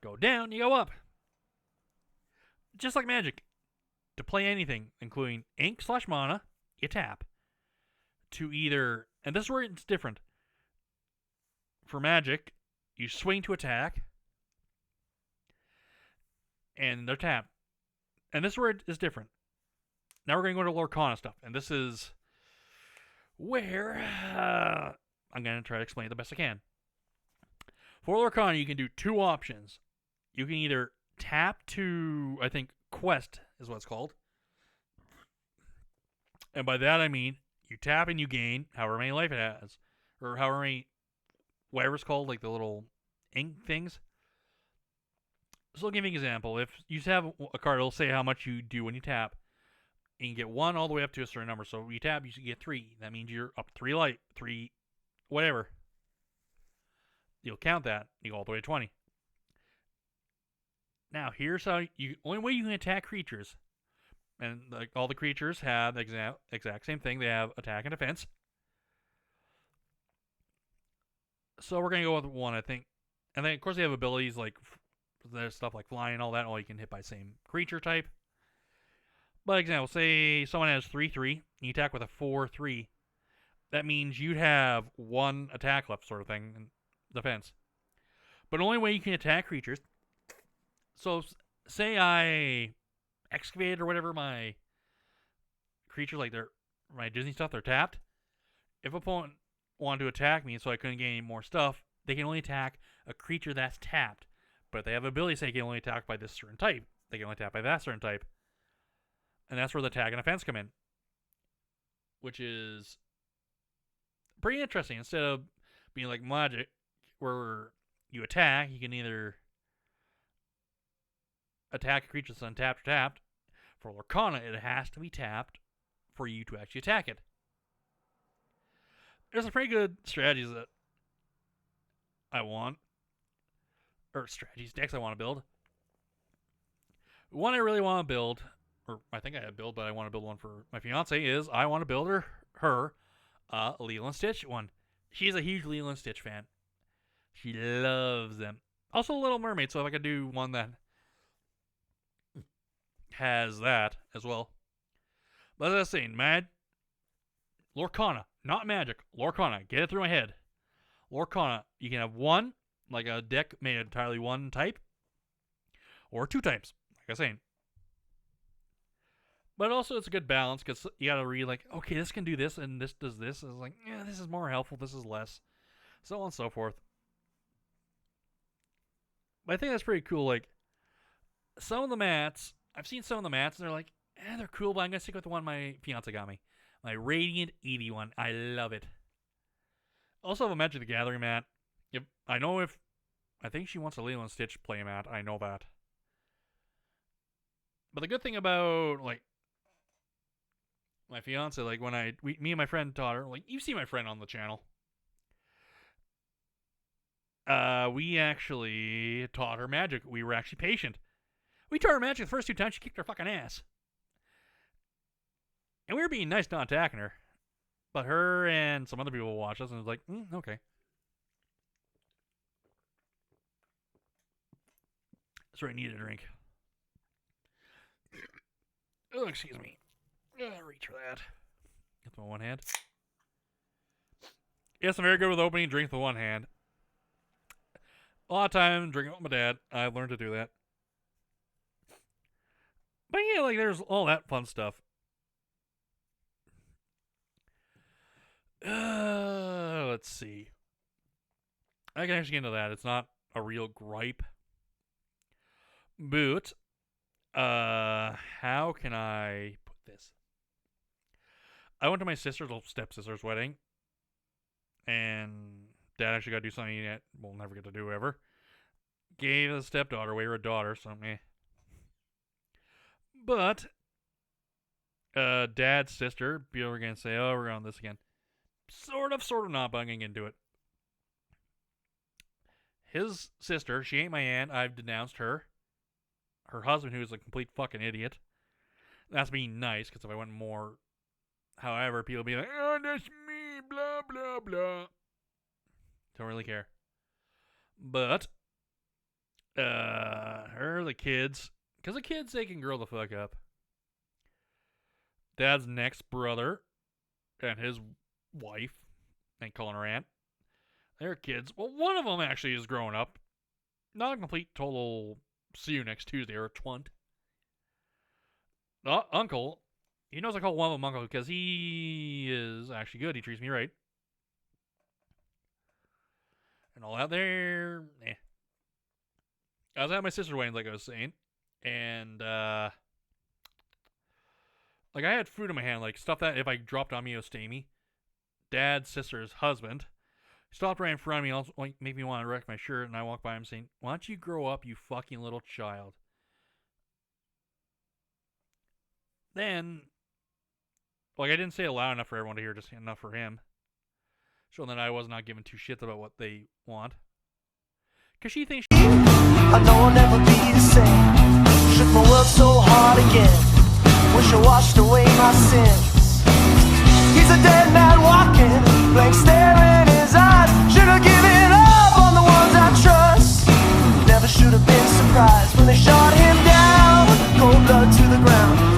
Go down, you go up. Just like Magic. To play anything, including ink/mana, you tap. To either, and this is where it's different. For Magic, you swing to attack, and they're tapped. And this is where it is different. Now we're going to go to Lorcana stuff, and this is where I'm going to try to explain it the best I can. For Lorcana, you can do two options. You can either tap to, I think, Quest is what it's called. And by that I mean you tap and you gain however many life it has. Or however many, whatever it's called, like the little ink things. So I'll give you an example. If you have a card, it'll say how much you do when you tap. And you get one all the way up to a certain number. So you tap, you get 3. That means you're up 3 light, 3, whatever. You'll count that. You go all the way to 20. Now, here's how you. Only way you can attack creatures. And like all the creatures have the exact same thing. They have attack and defense. So we're going to go with 1, I think. And then, of course, they have abilities like there's stuff like flying and all that. All you can hit by same creature type. But example, say someone has 3/3, you attack with a 4/3. That means you'd have 1 attack left, sort of thing, in defense. But the only way you can attack creatures. So, say I excavate or whatever my creatures, like my Disney stuff, they're tapped. If a opponent wanted to attack me, so I couldn't get any more stuff, they can only attack a creature that's tapped. But if they have ability, say they can only attack by this certain type. They can only attack by that certain type. And that's where the attack and defense come in. Which is pretty interesting. Instead of being like Magic, where you attack, you can either attack a creature that's untapped or tapped. For Lorcana, it has to be tapped for you to actually attack it. There's some pretty good strategies that I want. Or strategies, decks I want to build. One I really want to build, or I think I have build, but I want to build one for my fiance, is I want to build her Lilo and Stitch one. She's a huge Lilo and Stitch fan. She loves them. Also Little Mermaid, so if I could do one that has that as well. But as I was saying, Lorcana, not Magic, Lorcana, get it through my head. Lorcana, you can have one, like a deck made entirely one type, or 2 types, like I was saying. But also, it's a good balance because you gotta read, like, okay, this can do this and this does this. And it's like, yeah, this is more helpful, this is less. So on and so forth. But I think that's pretty cool. Like, some of the mats, I've seen some of the mats and they're like, they're cool, but I'm gonna stick with the one my fiance got me. My Radiant Eevee one. I love it. Also have a Magic the Gathering mat. I think she wants a Lilo and Stitch play mat. I know that. But the good thing about, like, my fiance, like, when me and my friend taught her, like, you see my friend on the channel. We actually taught her Magic. We were actually patient. We taught her Magic the first 2 times. She kicked her fucking ass. And we were being nice, not attacking her. But her and some other people watched us and was like, okay. Sorry, I need a drink. Oh, excuse me. Reach for that. Get my one hand. Yes, I'm very good with opening drinks with one hand. A lot of time drinking with my dad. I've learned to do that. But yeah, like, there's all that fun stuff. Let's see. I can actually get into that. It's not a real gripe. But, how can I put this? I went to my stepsister's wedding, and Dad actually got to do something that we'll never get to do ever. Gave a stepdaughter away her daughter, so meh. But, Dad's sister, people are going to say, oh, we're on this again. Sort of not, but I'm going to get into it. His sister, she ain't my aunt. I've denounced her. Her husband, who is a complete fucking idiot. That's being nice, because if I went more. However, people be like, oh, that's me, blah, blah, blah. Don't really care. But, Her, the kids, because the kids, they can grow the fuck up. Dad's next brother and his wife, and calling her aunt, their kids. Well, one of them actually is growing up. Not a complete total see you next Tuesday or a twunt. Uncle, he knows I call one of them uncle because he is actually good. He treats me right. And all out there, I was at my sister's wedding, like I was saying, and like I had food in my hand, like stuff that if I dropped on me, it would stay me. Dad's sister's husband stopped right in front of me, also like, make me want to wreck my shirt, and I walked by him saying, "Why don't you grow up, you fucking little child?" Then, like I didn't say it loud enough for everyone to hear, just enough for him, showing that I was not giving two shits about what they want. Cause she thinks I know I'll never be the same. Shook my world so hard again. Wish I washed away my sins. He's a dead man walking, blank stare in his eyes. Should have given up on the ones I trust. Never should have been surprised when they shot him down. Cold blood to the ground.